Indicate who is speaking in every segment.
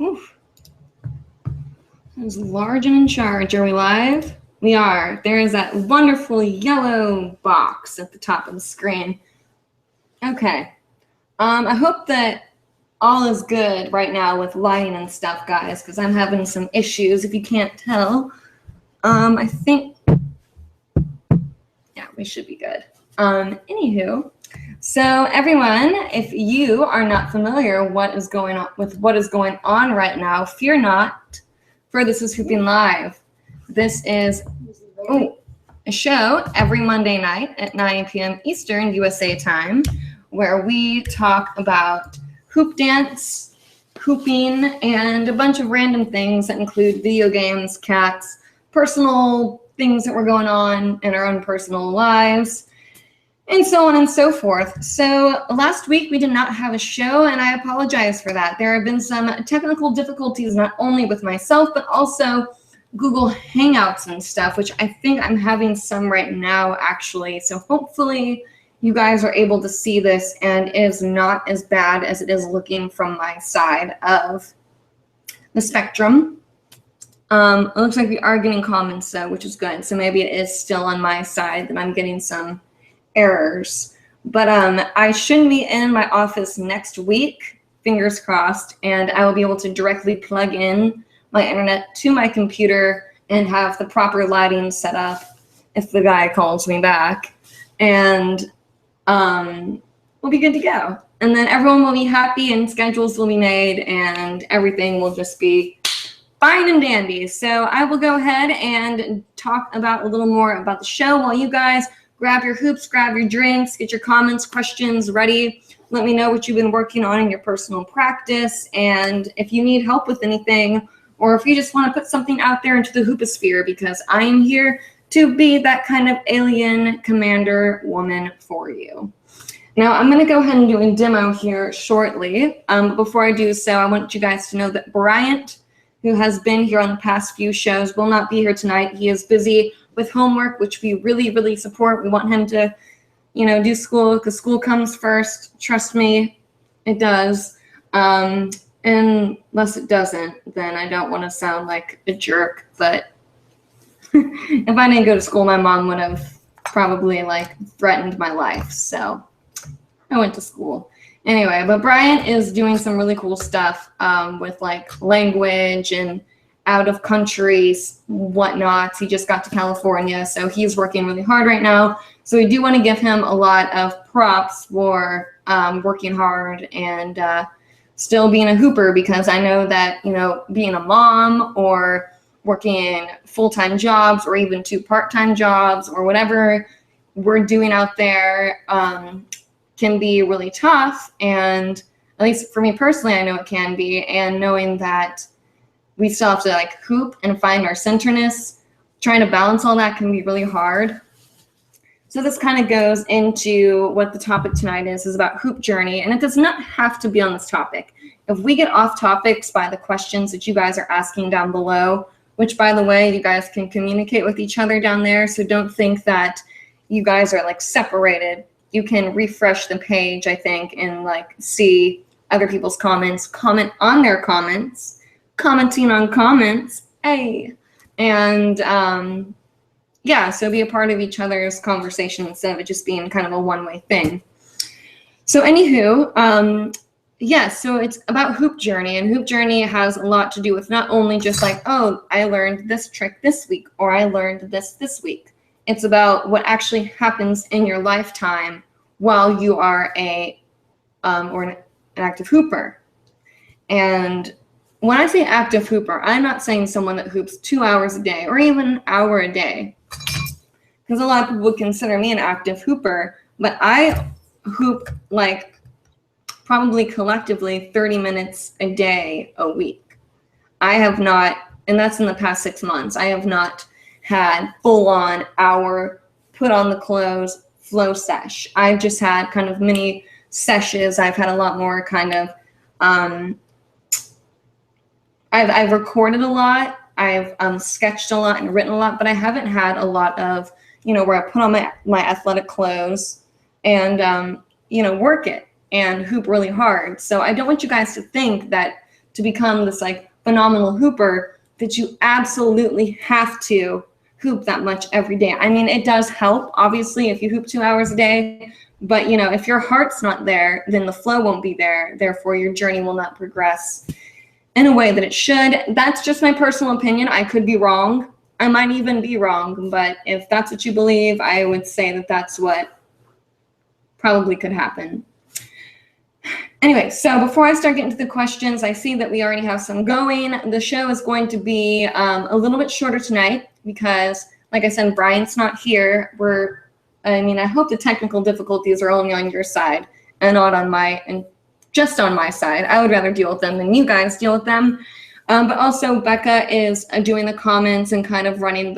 Speaker 1: Oof. Who's large and in charge? Are we live? We are. There is that wonderful yellow box at the top of the screen. Okay. I hope that all is good right now with lighting and stuff, guys, because I'm having some issues, if you can't tell. I think, yeah, we should be good. Anywho, so everyone, if you are not familiar with what is going on right now, fear not, for this is Hooping Live. This is a show every Monday night at 9 p.m. Eastern USA time, where we talk about hoop dance, hooping, and a bunch of random things that include video games, cats, personal things that were going on in our own personal lives, and so on and so forth. So last week we did not have a show, and I apologize for that. There have been some technical difficulties, not only with myself, but also Google Hangouts and stuff, which I think I'm having some right now, actually. So hopefully you guys are able to see this and it is not as bad as it is looking from my side of the spectrum. It looks like we are getting comments, though, which is good. So maybe it is still on my side that I'm getting some errors. But I should be in my office next week, fingers crossed, and I will be able to directly plug in my internet to my computer and have the proper lighting set up if the guy calls me back. And we'll be good to go. And then everyone will be happy and schedules will be made and everything will just be fine and dandy. So I will go ahead and talk about a little more about the show while you guys grab your hoops, grab your drinks, get your comments, questions ready. Let me know what you've been working on in your personal practice. And if you need help with anything, or if you just want to put something out there into the hooposphere, because I am here to be that kind of alien commander woman for you. Now, I'm going to go ahead and do a demo here shortly. Before I do so, I want you guys to know that Bryant, who has been here on the past few shows, will not be here tonight. He is busy with homework, which we really, really support. We want him to, do school, because school comes first. Trust me, it does. Unless it doesn't, then I don't want to sound like a jerk. But if I didn't go to school, my mom would have probably threatened my life. So I went to school. Anyway, but Bryant is doing some really cool stuff with language and out of country whatnot. He just got to California, so he's working really hard right now. So we do want to give him a lot of props for working hard and still being a hooper, because I know that, being a mom or working full-time jobs or even 2 part-time jobs or whatever we're doing out there can be really tough. And at least for me personally, I know it can be. And knowing that we still have to hoop and find our centerness, trying to balance all that can be really hard. So this kind of goes into what the topic tonight is about hoop journey, and it does not have to be on this topic. If we get off topics by the questions that you guys are asking down below, which, by the way, you guys can communicate with each other down there, so don't think that you guys are separated. You can refresh the page, I think, and see other people's comments, comment on their comments, commenting on comments, hey, and yeah, so be a part of each other's conversation instead of it just being kind of a one-way thing. So anywho, yeah, so it's about hoop journey, and hoop journey has a lot to do with not only just oh, I learned this trick this week, or I learned this week. It's about what actually happens in your lifetime while you are an active hooper. And when I say active hooper, I'm not saying someone that hoops 2 hours a day or even an hour a day, because a lot of people would consider me an active hooper, but I hoop probably collectively 30 minutes a day a week. I have not, and that's in the past 6 months, I have not had full-on hour, put on the clothes, flow sesh. I've just had kind of mini sessions. I've had a lot more kind of, I've recorded a lot, I've sketched a lot and written a lot, but I haven't had a lot of, where I put on my athletic clothes and, work it and hoop really hard. So I don't want you guys to think that to become this like phenomenal hooper that you absolutely have to hoop that much every day. I mean, it does help, obviously, if you hoop 2 hours a day, but you know, if your heart's not there, then the flow won't be there. Therefore, your journey will not progress in a way that it should. That's just my personal opinion. I could be wrong. I might even be wrong, but if that's what you believe, I would say that that's what probably could happen. Anyway, so before I start getting to the questions, I see that we already have some going. The show is going to be a little bit shorter tonight because, like I said, Brian's not here. I hope the technical difficulties are only on your side and not on just on my side. I would rather deal with them than you guys deal with them. But also Becca is doing the comments and kind of running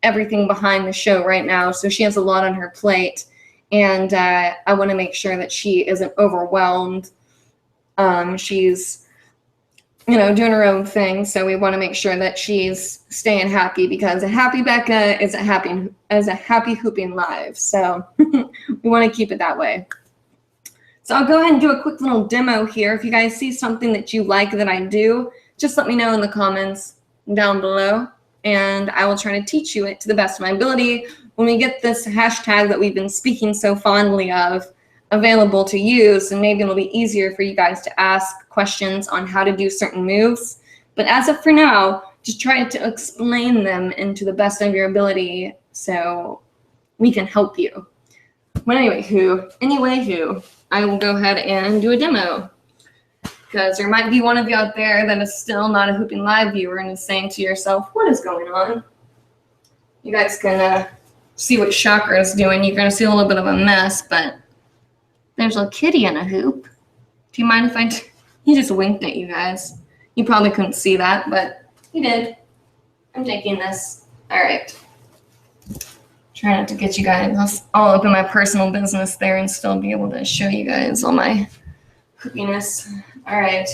Speaker 1: everything behind the show right now. So she has a lot on her plate. And I want to make sure that she isn't overwhelmed. She's, doing her own thing. So we want to make sure that she's staying happy because a happy Becca is a happy hooping live. So we want to keep it that way. So I'll go ahead and do a quick little demo here. If you guys see something that you like that I do, just let me know in the comments down below. And I will try to teach you it to the best of my ability when we get this hashtag that we've been speaking so fondly of available to use, and maybe it'll be easier for you guys to ask questions on how to do certain moves. But as of for now, just try to explain them into the best of your ability so we can help you. But anyway, I will go ahead and do a demo. Because there might be one of you out there that is still not a Hooping Live viewer and is saying to yourself, what is going on? You guys can see what Shocker is doing. You're going to see a little bit of a mess, but there's a kitty in a hoop. Do you mind if he just winked at you guys. You probably couldn't see that, but he did. I'm taking this. All right. Try not to get you guys all up in my personal business there and still be able to show you guys all my hoopiness. All right.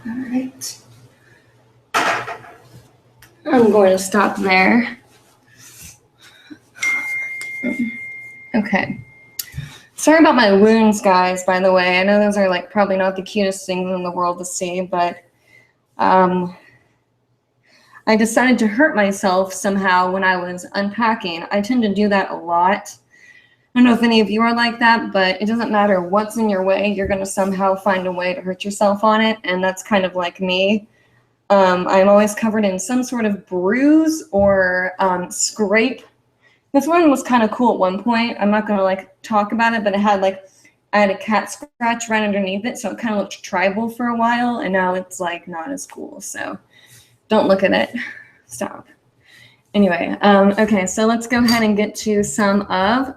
Speaker 1: All right. I'm going to stop there. Okay. Sorry about my wounds, guys, by the way. I know those are like probably not the cutest things in the world to see, but I decided to hurt myself somehow when I was unpacking. I tend to do that a lot. I don't know if any of you are like that, but it doesn't matter what's in your way. You're going to somehow find a way to hurt yourself on it, and that's kind of like me. I'm always covered in some sort of bruise or scrape. This one was kind of cool at one point. I'm not going to like talk about it, but I had a cat scratch right underneath it, so it kind of looked tribal for a while, and now it's like not as cool. So don't look at it. Stop. Anyway, okay, so let's go ahead and get to some of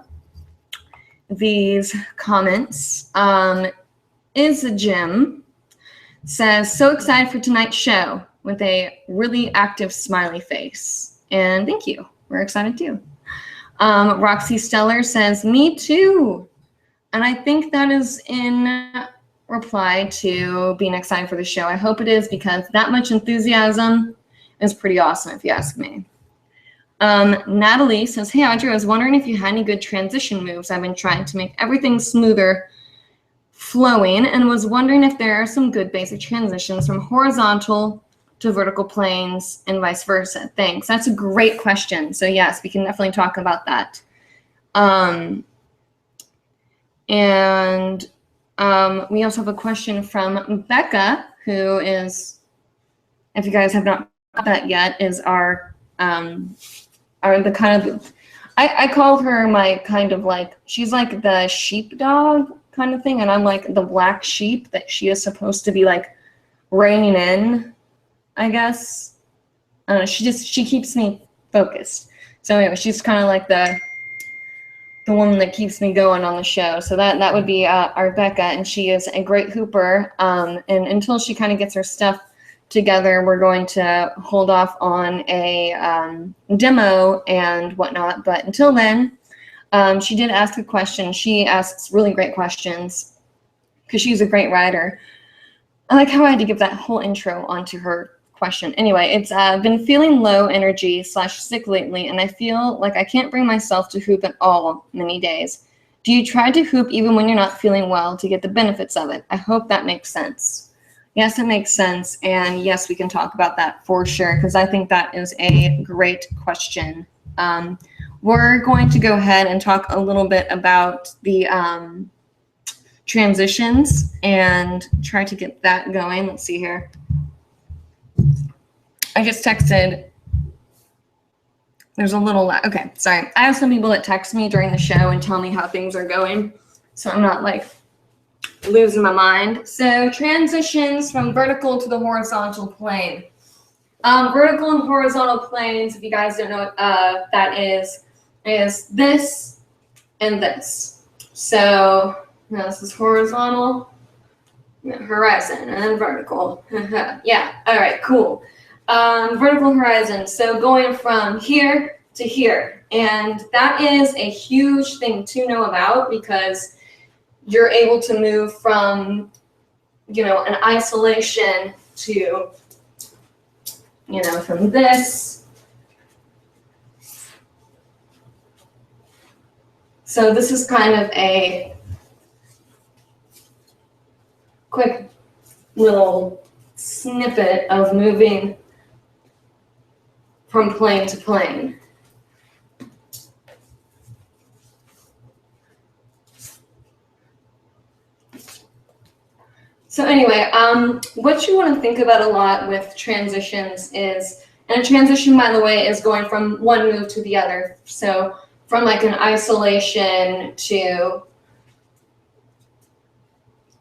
Speaker 1: these comments. Is a Jim says, so excited for tonight's show with a really active smiley face. And thank you. We're excited too. Roxy Stellar says, me too. And I think that is in reply to being excited for the show. I hope it is, because that much enthusiasm is pretty awesome if you ask me. Natalie says, hey Audrey, I was wondering if you had any good transition moves. I've been trying to make everything smoother flowing and was wondering if there are some good basic transitions from horizontal to vertical planes and vice versa. Thanks. That's a great question. So yes, we can definitely talk about that. We also have a question from Becca, who is, if you guys have not got that yet, is our the kind of, I call her my kind of like, she's like the sheepdog kind of thing, and I'm like the black sheep that she is supposed to be like reining in, I guess. I don't know, she keeps me focused. So anyway, she's kind of like the woman that keeps me going on the show. So that would be our Becca, and she is a great hooper. And until she kind of gets her stuff together, we're going to hold off on a demo and whatnot. But until then, she did ask a question. She asks really great questions because she's a great writer. I like how I had to give that whole intro onto her question. Anyway, it's been feeling low energy / sick lately, and I feel like I can't bring myself to hoop at all many days. Do you try to hoop even when you're not feeling well to get the benefits of it? I hope that makes sense. Yes, it makes sense, and yes, we can talk about that for sure, because I think that is a great question. We're going to go ahead and talk a little bit about the transitions and try to get that going. Let's see here. I just texted. There's a little okay, sorry. I have some people that text me during the show and tell me how things are going, so I'm not like losing my mind. So transitions from vertical to the horizontal plane. Vertical and horizontal planes, if you guys don't know what that is this and this. So now this is horizontal, horizon, and then vertical. Yeah, all right, cool. Vertical horizon, so going from here to here. And that is a huge thing to know about, because you're able to move from, an isolation to, from this. So this is kind of a quick little snippet of moving from plane to plane. So anyway, what you want to think about a lot with transitions is, and a transition, by the way, is going from one move to the other. So from like an isolation to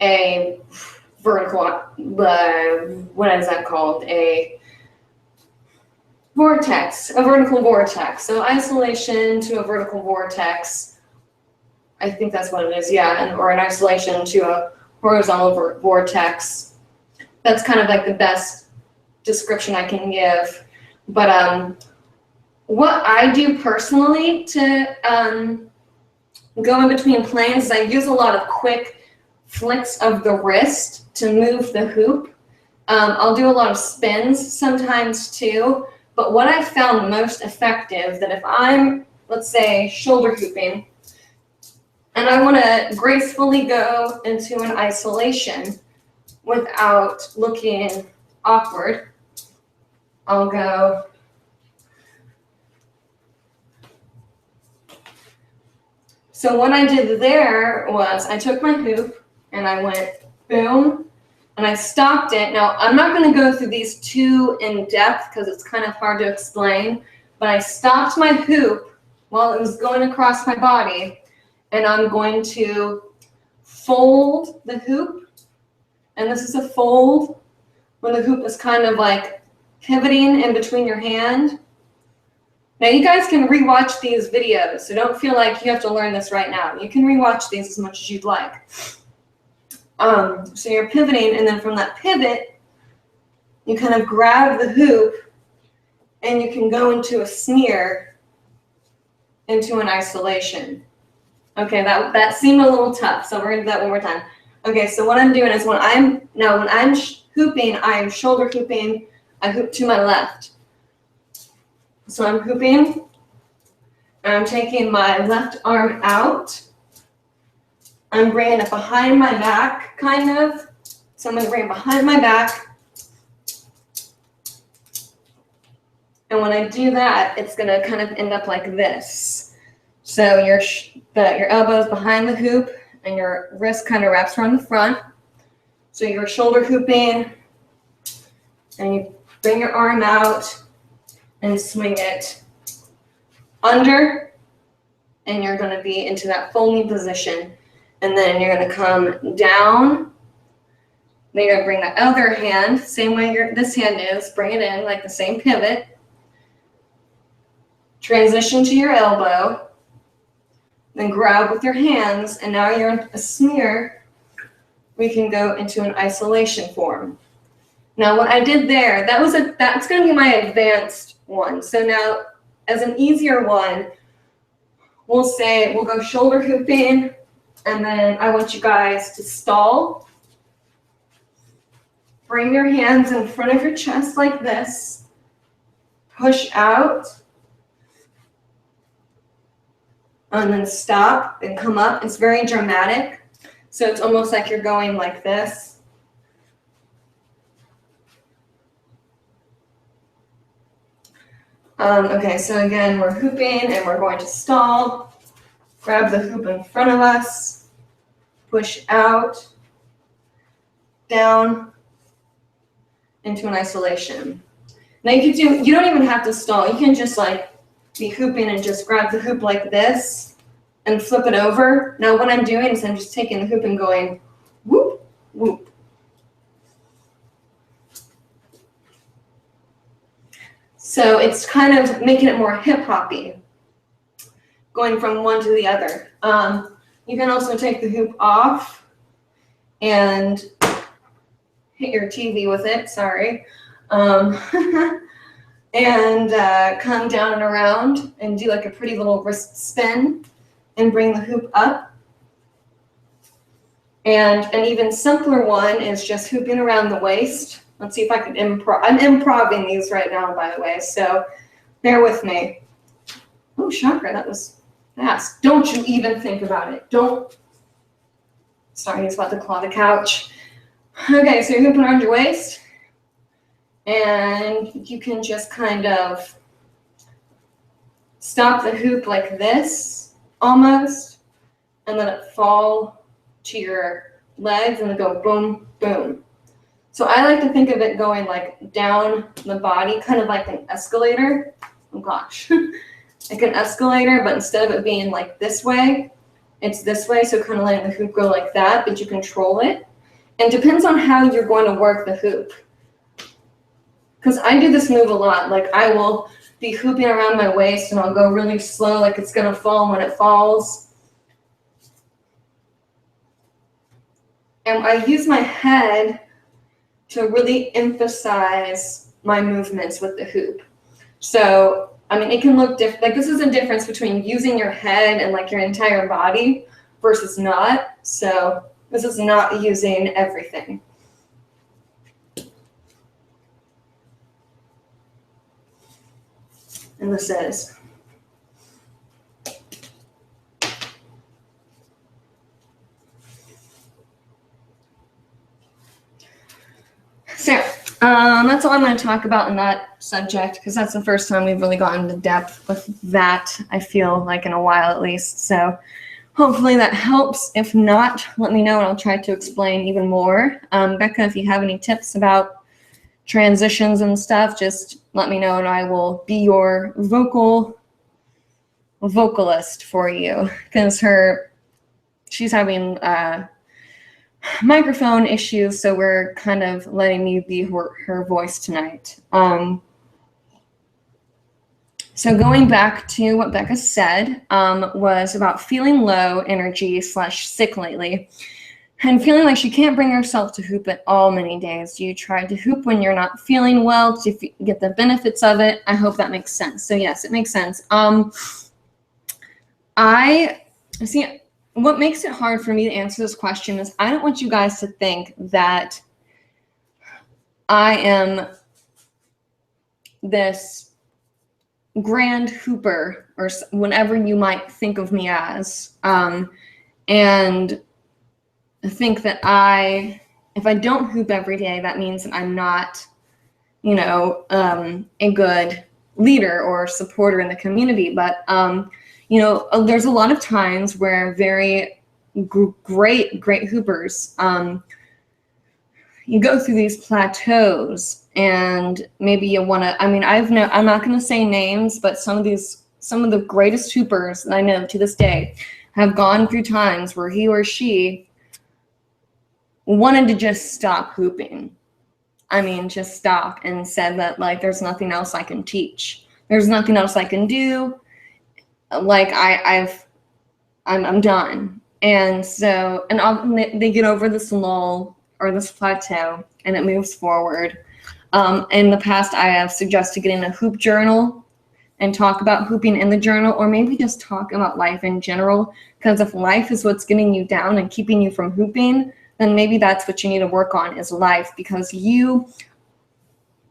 Speaker 1: a vertical, what is that called? A vortex, a vertical vortex. So isolation to a vertical vortex. I think that's what it is, yeah, or an isolation to a horizontal vortex. That's kind of like the best description I can give. But what I do personally to go in between planes is I use a lot of quick flicks of the wrist to move the hoop. I'll do a lot of spins sometimes too. But what I found most effective, that if I'm, let's say, shoulder hooping, and I want to gracefully go into an isolation without looking awkward, I'll go so what I did there was I took my hoop and I went boom, and I stopped it. Now, I'm not going to go through these too in depth because it's kind of hard to explain, but I stopped my hoop while it was going across my body, and I'm going to fold the hoop. And this is a fold when the hoop is kind of like pivoting in between your hand. Now, you guys can rewatch these videos, so don't feel like you have to learn this right now. You can rewatch these as much as you'd like. So you're pivoting, and then from that pivot, you kind of grab the hoop, and you can go into a smear, into an isolation. Okay, that seemed a little tough, so we're gonna do that one more time. Okay, so what I'm doing is when I'm hooping, I'm shoulder hooping. I hoop to my left. So I'm hooping, and I'm taking my left arm out, I'm bringing it behind my back, kind of. So I'm going to bring it behind my back. And when I do that, it's going to kind of end up like this. So your elbow is behind the hoop and your wrist kind of wraps around the front. So you're shoulder hooping and you bring your arm out and swing it under, and you're going to be into that folding position. And then you're going to come down. Then you're going to bring that other hand, same way this hand is, bring it in like the same pivot. Transition to your elbow. Then grab with your hands, and now you're in a smear. We can go into an isolation form. Now what I did there, that's going to be my advanced one. So now as an easier one, we'll go shoulder hooping, and then I want you guys to stall. Bring your hands in front of your chest like this. Push out. And then stop and come up. It's very dramatic. So it's almost like you're going like this. Okay, so again, we're hooping and we're going to stall. Grab the hoop in front of us. Push out. Down. Into an isolation. Now you don't even have to stall. You can just like be hooping and just grab the hoop like this and flip it over. Now what I'm doing is I'm just taking the hoop and going whoop, whoop. So it's kind of making it more hip-hoppy, going from one to the other. You can also take the hoop off and hit your TV with it, sorry. And come down and around and do like a pretty little wrist spin and bring the hoop up. And an even simpler one is just hooping around the waist. Let's see if I can improv. I'm improving these right now, by the way, so bear with me. Oh, chakra, that was fast. Don't you even think about it. Don't. Sorry, he's about to claw the couch. Okay, so you're hooping around your waist. And you can just kind of stop the hoop like this, almost, and let it fall to your legs and then go boom, boom. So I like to think of it going like down the body, kind of like an escalator. Oh gosh, like an escalator, but instead of it being like this way, it's this way. So kind of letting the hoop go like that, but you control it. And depends on how you're going to work the hoop. Because I do this move a lot. Like I will be hooping around my waist and I'll go really slow, like it's gonna fall when it falls. And I use my head to really emphasize my movements with the hoop. So, I mean, it can look different. Like this is a difference between using your head and like your entire body versus not. So this is not using everything. And this is. So that's all I'm going to talk about in that subject, because that's the first time we've really gotten into depth with that, I feel like, in a while at least. So hopefully that helps. If not, let me know and I'll try to explain even more. Becca, if you have any tips about transitions and stuff, just let me know and I will be your vocalist for you, because she's having microphone issues, so we're kind of letting me be her voice tonight. So going back to what Becca said, was about feeling low energy / sick lately and feeling like she can't bring herself to hoop at all many days. You try to hoop when you're not feeling well to get the benefits of it. I hope that makes sense. So yes, it makes sense. I see what makes it hard for me to answer this question is I don't want you guys to think that I am this grand hooper or whatever you might think of me as. And think that if I don't hoop every day, that means that I'm not, a good leader or supporter in the community. But, there's a lot of times where very great hoopers, you go through these plateaus, and maybe you want to, I'm not going to say names, but some of the greatest hoopers that I know to this day have gone through times where he or she wanted to just stop hooping. Just stop, and said that, like, there's nothing else I can teach. There's nothing else I can do. Like, I'm done. And so, they get over this lull or this plateau, and it moves forward. In the past, I have suggested getting a hoop journal and talk about hooping in the journal, or maybe just talk about life in general. Because if life is what's getting you down and keeping you from hooping, then maybe that's what you need to work on, is life, because you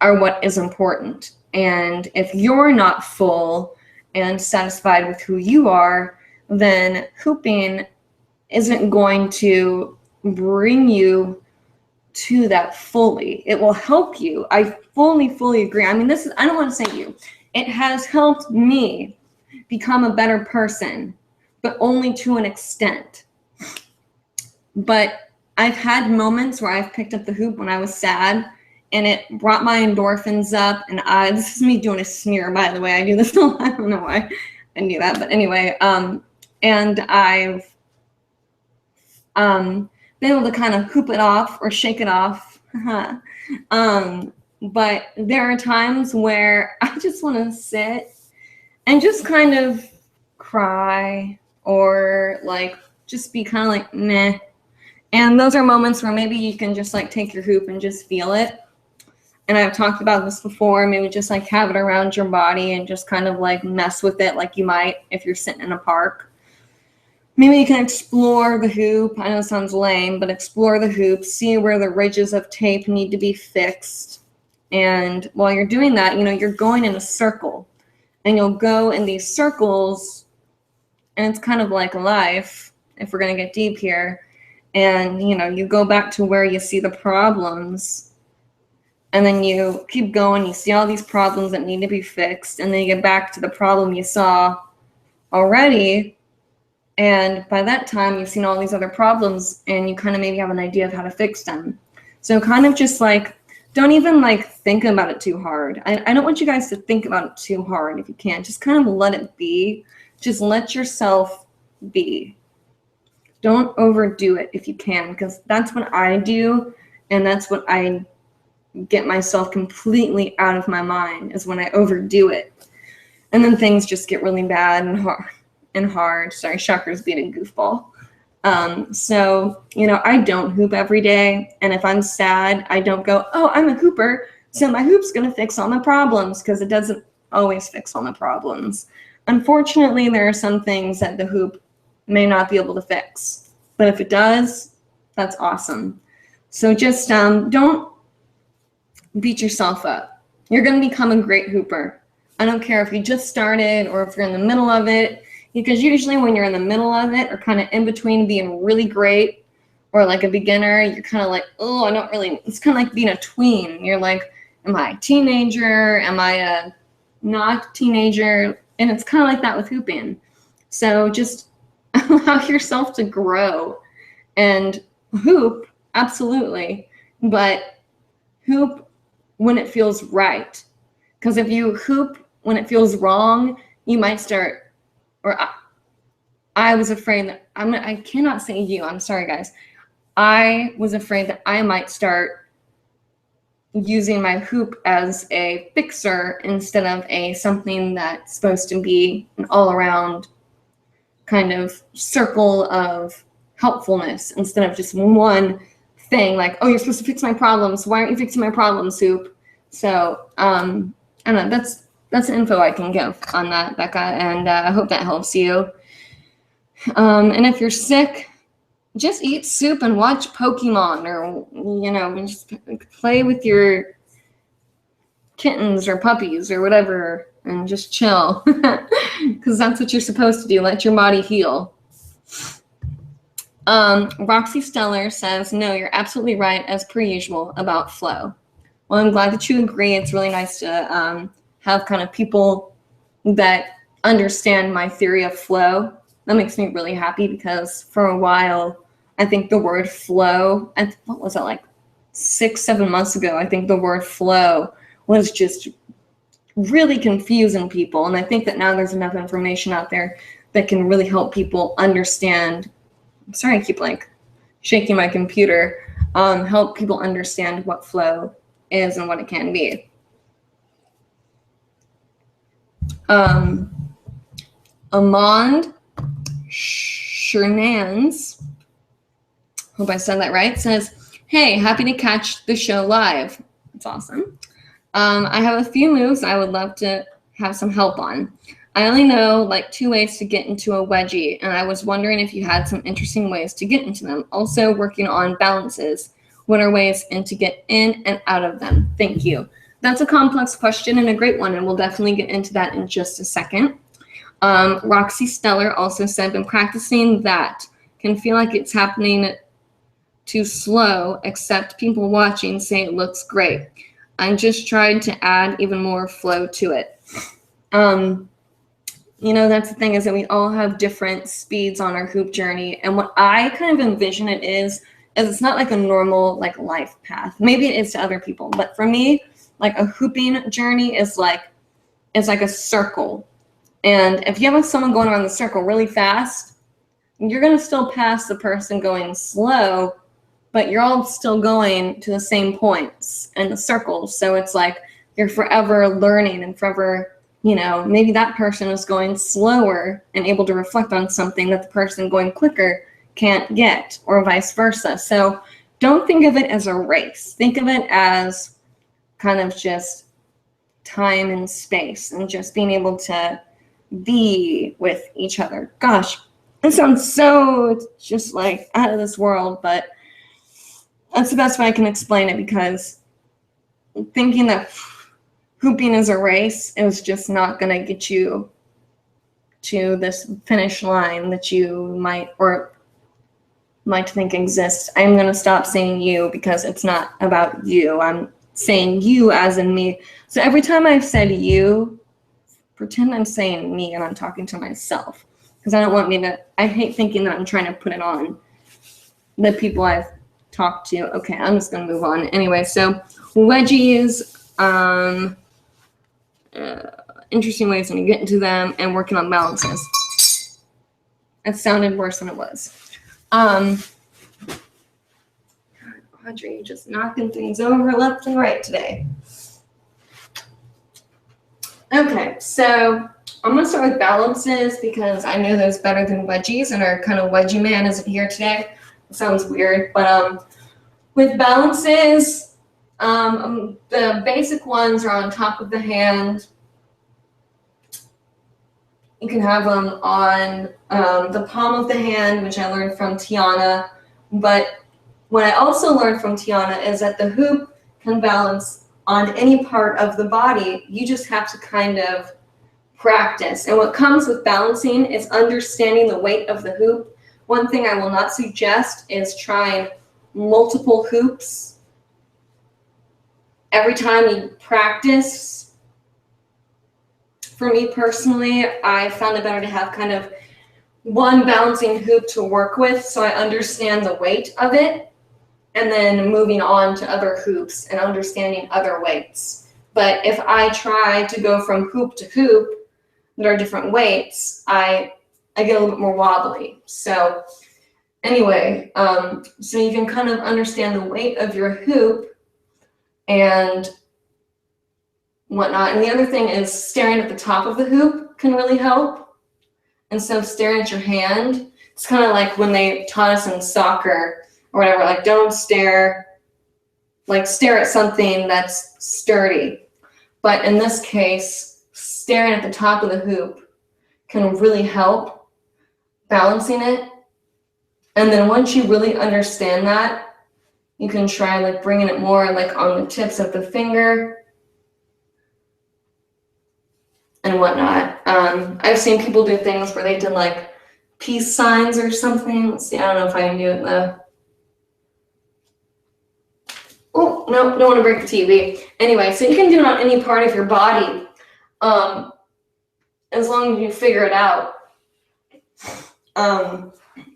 Speaker 1: are what is important. And if you're not full and satisfied with who you are, then hooping isn't going to bring you to that fully. It will help you. I fully agree. I don't want to say you. It has helped me become a better person, but only to an extent. But I've had moments where I've picked up the hoop when I was sad, and it brought my endorphins up. And this is me doing a smear, by the way. I do this a lot. I don't know why I do that, but anyway. And I've been able to kind of hoop it off or shake it off. But there are times where I just want to sit and just kind of cry, or like just be kind of like meh. And those are moments where maybe you can just like take your hoop and just feel it. And I've talked about this before, maybe just like have it around your body and just kind of like mess with it like you might if you're sitting in a park. Maybe you can explore the hoop. I know it sounds lame, but explore the hoop, see where the ridges of tape need to be fixed. And while you're doing that, you're going in a circle, and you'll go in these circles, and it's kind of like life, if we're going to get deep here. And, you go back to where you see the problems, and then you keep going, you see all these problems that need to be fixed, and then you get back to the problem you saw already. And by that time, you've seen all these other problems, and you kind of maybe have an idea of how to fix them. So kind of just like, don't even like think about it too hard. I don't want you guys to think about it too hard if you can. Just kind of let it be. Just let yourself be. Don't overdo it if you can, because that's what I do, and that's what I get myself completely out of my mind, is when I overdo it. And then things just get really bad and hard. Sorry, Shocker's being a goofball. So, I don't hoop every day, and if I'm sad, I don't go, oh, I'm a hooper, so my hoop's going to fix all my problems, because it doesn't always fix all my problems. Unfortunately, there are some things that the hoop may not be able to fix, but if it does, that's awesome. So just don't beat yourself up. You're going to become a great hooper. I don't care if you just started or if you're in the middle of it, because usually when you're in the middle of it, or kind of in between being really great or like a beginner, you're kind of like, oh, I don't really, it's kind of like being a tween. You're like, am I a teenager? Am I a not teenager? And it's kind of like that with hooping. So just allow yourself to grow and hoop, absolutely, but hoop when it feels right. Because if you hoop when it feels wrong, you might start, or I was afraid that, I cannot say you, I'm sorry guys. I was afraid that I might start using my hoop as a fixer instead of something that's supposed to be an all-around kind of circle of helpfulness, instead of just one thing, like, oh, you're supposed to fix my problems. Why aren't you fixing my problems, hoop? So I don't know, that's info I can give on that, Becca, and I hope that helps you. And if you're sick, just eat soup and watch Pokemon, or just play with your kittens or puppies or whatever, and just chill, because that's what you're supposed to do. Let your body heal. Roxy Stellar says, no, you're absolutely right, as per usual, about flow. Well, I'm glad that you agree. It's really nice to have kind of people that understand my theory of flow. That makes me really happy because for a while, I think the word flow, and what was it, like 6-7 months ago, I think the word flow was just really confusing people. And I think that now there's enough information out there that can really help people understand. I'm sorry, I keep like shaking my computer. Help people understand what flow is and what it can be. Amand Chernans, hope I said that right, says, hey, happy to catch the show live. That's awesome. I have a few moves I would love to have some help on. I only know like 2 ways to get into a wedgie, and I was wondering if you had some interesting ways to get into them. Also working on balances. What are ways to get in and out of them? Thank you. That's a complex question and a great one, and we'll definitely get into that in just a second. Roxy Stellar also said, been practicing that. Can feel like it's happening too slow, except people watching say it looks great. I'm just trying to add even more flow to it. You know, that's the thing, is that we all have different speeds on our hoop journey. And what I kind of envision it is it's not like a normal like life path. Maybe it is to other people, but for me, like a hooping journey is like, it's like a circle. And if you have someone going around the circle really fast, you're going to still pass the person going slow, but you're all still going to the same points in the circle. So it's like you're forever learning and forever, you know, maybe that person is going slower and able to reflect on something that the person going quicker can't get, or vice versa. So don't think of it as a race. Think of it as kind of just time and space and just being able to be with each other. Gosh, it sounds so just like out of this world, but that's the best way I can explain it, because thinking that hooping is a race is just not going to get you to this finish line that you might think exists. I'm going to stop saying you because it's not about you. I'm saying you as in me. So every time I've said you, pretend I'm saying me and I'm talking to myself, because I don't want me to, I hate thinking that I'm trying to put it on the people I've talked to. Okay, I'm just going to move on. Anyway, so wedgies, interesting ways when you get into them, and working on balances. It sounded worse than it was. Audrey just knocking things over left and right today. Okay, so I'm going to start with balances because I know those better than wedgies, and our kind of wedgie man isn't here today. It sounds weird, but with balances, the basic ones are on top of the hand. You can have them on the palm of the hand, which I learned from Tiana. But what I also learned from Tiana is that the hoop can balance on any part of the body. You just have to kind of practice. And what comes with balancing is understanding the weight of the hoop. One thing I will not suggest is trying multiple hoops every time you practice. For me personally, I found it better to have kind of one balancing hoop to work with so I understand the weight of it, and then moving on to other hoops and understanding other weights. But if I try to go from hoop to hoop that are different weights, I get a little bit more wobbly. So anyway, so you can kind of understand the weight of your hoop and whatnot. And the other thing is staring at the top of the hoop can really help. Instead of staring at your hand, it's kind of like when they taught us in soccer or whatever, like don't stare, like stare at something that's sturdy. But in this case, staring at the top of the hoop can really help balancing it. And then once you really understand that, you can try like bringing it more like on the tips of the finger and whatnot. I've seen people do things where they did like peace signs or something. Let's see, I don't know if I can do it though. Oh, no, don't want to break the TV. Anyway, so you can do it on any part of your body, as long as you figure it out.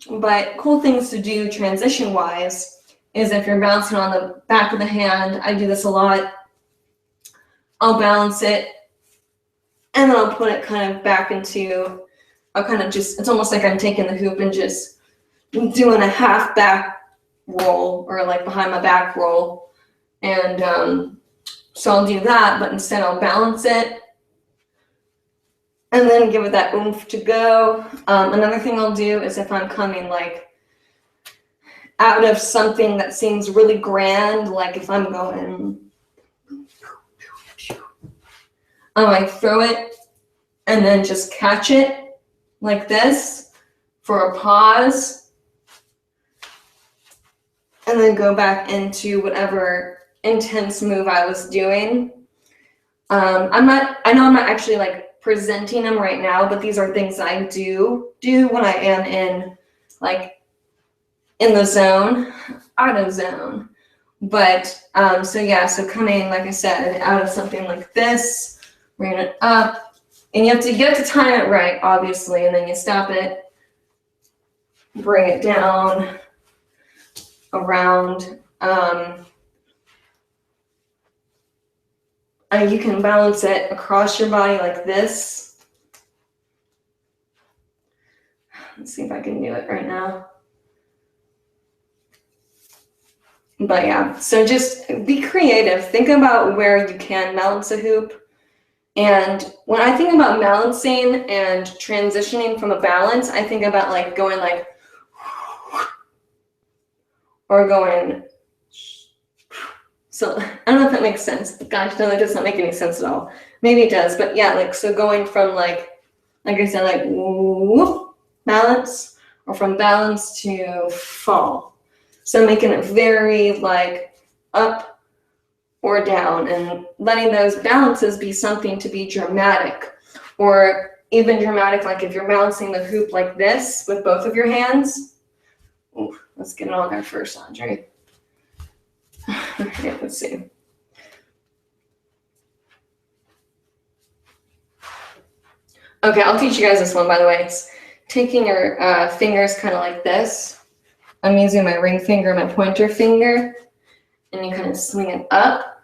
Speaker 1: But cool things to do transition-wise is if you're bouncing on the back of the hand, I do this a lot, I'll balance it, and then I'll put it kind of back into, I'll kind of just, it's almost like I'm taking the hoop and just doing a half back roll, or like behind my back roll. And so I'll do that, but instead I'll balance it and then give it that oomph to go. Another thing I'll do is if I'm coming like out of something that seems really grand, like if I'm going, I might throw it and then just catch it like this for a pause, and then go back into whatever intense move I was doing. I know I'm not actually like presenting them right now, but these are things I do when I am in like in the zone, out of zone. But so yeah, so coming, like I said, out of something like this, bring it up, and you have to get to time it right, obviously, and then you stop it, bring it down, around. You can balance it across your body like this. Let's see if I can do it right now. But yeah, so just be creative. Think about where you can balance a hoop. And when I think about balancing and transitioning from a balance, I think about like going like, or going. So I don't know if that makes sense. Gosh, no, that does not make any sense at all. Maybe it does, but yeah, like, so going from like I said, like whoop, balance, or from balance to fall. So making it very like up or down, and letting those balances be something to be dramatic, or even dramatic, like if you're balancing the hoop like this with both of your hands. Ooh, let's get it on there first, Andre. Okay, let's see. Okay, I'll teach you guys this one, by the way. It's taking your fingers kind of like this. I'm using my ring finger, my pointer finger, and you kind of swing it up,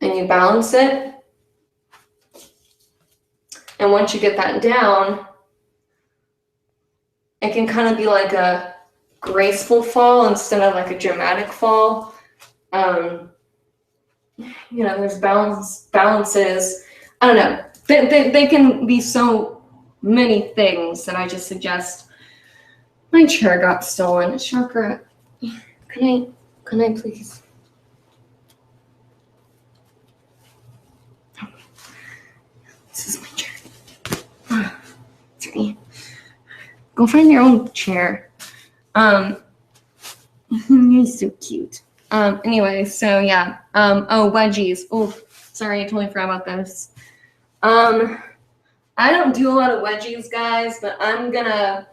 Speaker 1: and you balance it. And once you get that down, it can kind of be like a graceful fall instead of like a dramatic fall. You know, there's balances. I don't know. They can be so many things that I just suggest. My chair got stolen. Chakra, can I please? This is my chair. Sorry. Go find your own chair. You're so cute. Anyway, so yeah. Oh, wedgies. Oh, sorry, I totally forgot about those. I don't do a lot of wedgies, guys, but I'm gonna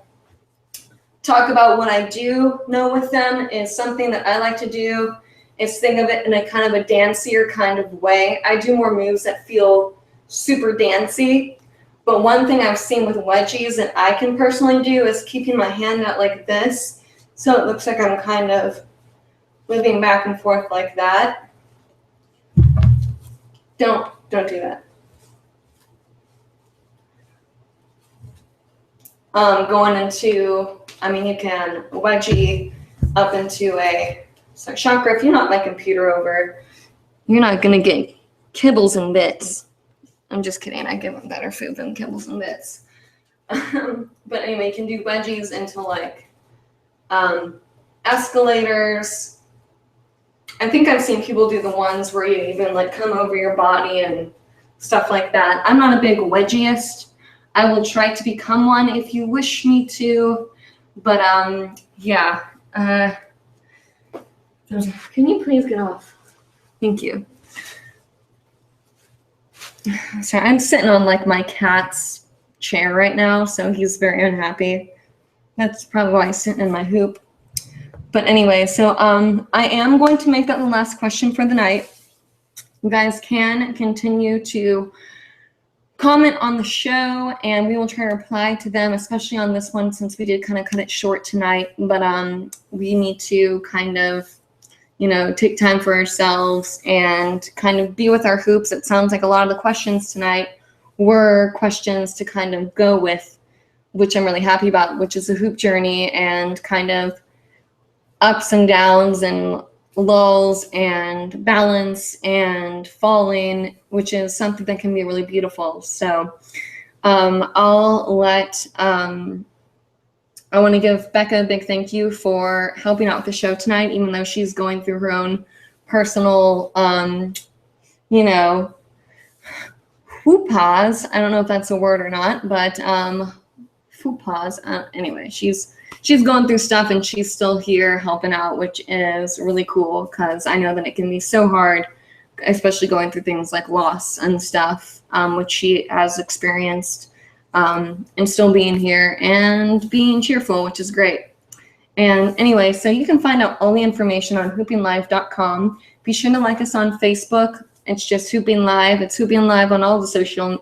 Speaker 1: talk about what I do know with them. Is something that I like to do is think of it in a kind of a dancier kind of way. I do more moves that feel super dancey, but one thing I've seen with wedgies that I can personally do is keeping my hand out like this, so it looks like I'm kind of moving back and forth like that. Don't do that. Going into, I mean, you can wedgie up into a chakra. If you're not my computer over, you're not gonna get kibbles and bits. I'm just kidding. I give them better food than kibbles and bits. But anyway, you can do wedgies into like escalators. I think I've seen people do the ones where you even like come over your body and stuff like that. I'm not a big wedgieist. I will try to become one if you wish me to, but yeah. Can you please get off? Thank you. Sorry, I'm sitting on like my cat's chair right now, so he's very unhappy. That's probably why he's sitting in my hoop. But anyway, so I am going to make that the last question for the night. You guys can continue to comment on the show, and we will try to reply to them, especially on this one since we did kind of cut it short tonight. But we need to kind of, you know, take time for ourselves and kind of be with our hoops. It sounds like a lot of the questions tonight were questions to kind of go with, which I'm really happy about, which is the hoop journey and kind of ups and downs and lulls and balance and falling, which is something that can be really beautiful. So I'll let, I want to give Becca a big thank you for helping out with the show tonight, even though she's going through her own personal, you know, faux-pas. I don't know if that's a word or not, but faux-pas. Anyway, she's going through stuff and she's still here helping out, which is really cool because I know that it can be so hard, especially going through things like loss and stuff, which she has experienced, and still being here and being cheerful, which is great. And anyway, so you can find out all the information on hoopinglive.com. Be sure to like us on Facebook. It's just Hooping Live. It's Hooping Live on all the social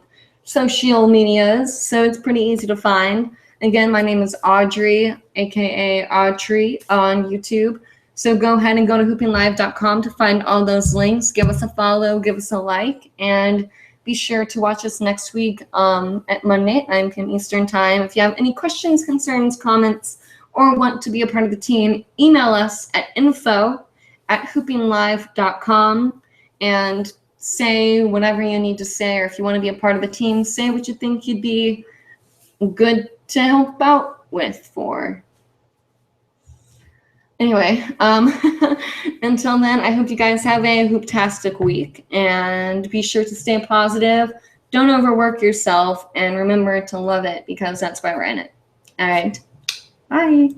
Speaker 1: medias, so it's pretty easy to find. Again, my name is Audrey, aka Audrey, on YouTube. So go ahead and go to hoopinglive.com to find all those links. Give us a follow, give us a like, and be sure to watch us next week at Monday at 9 p.m. Eastern Time. If you have any questions, concerns, comments, or want to be a part of the team, email us at info@hoopinglive.com and say whatever you need to say, or if you want to be a part of the team, say what you think you'd be good to help out with for. Anyway, until then, I hope you guys have a hooptastic week, and be sure to stay positive, don't overwork yourself, and remember to love it because that's why we're in it. All right, bye.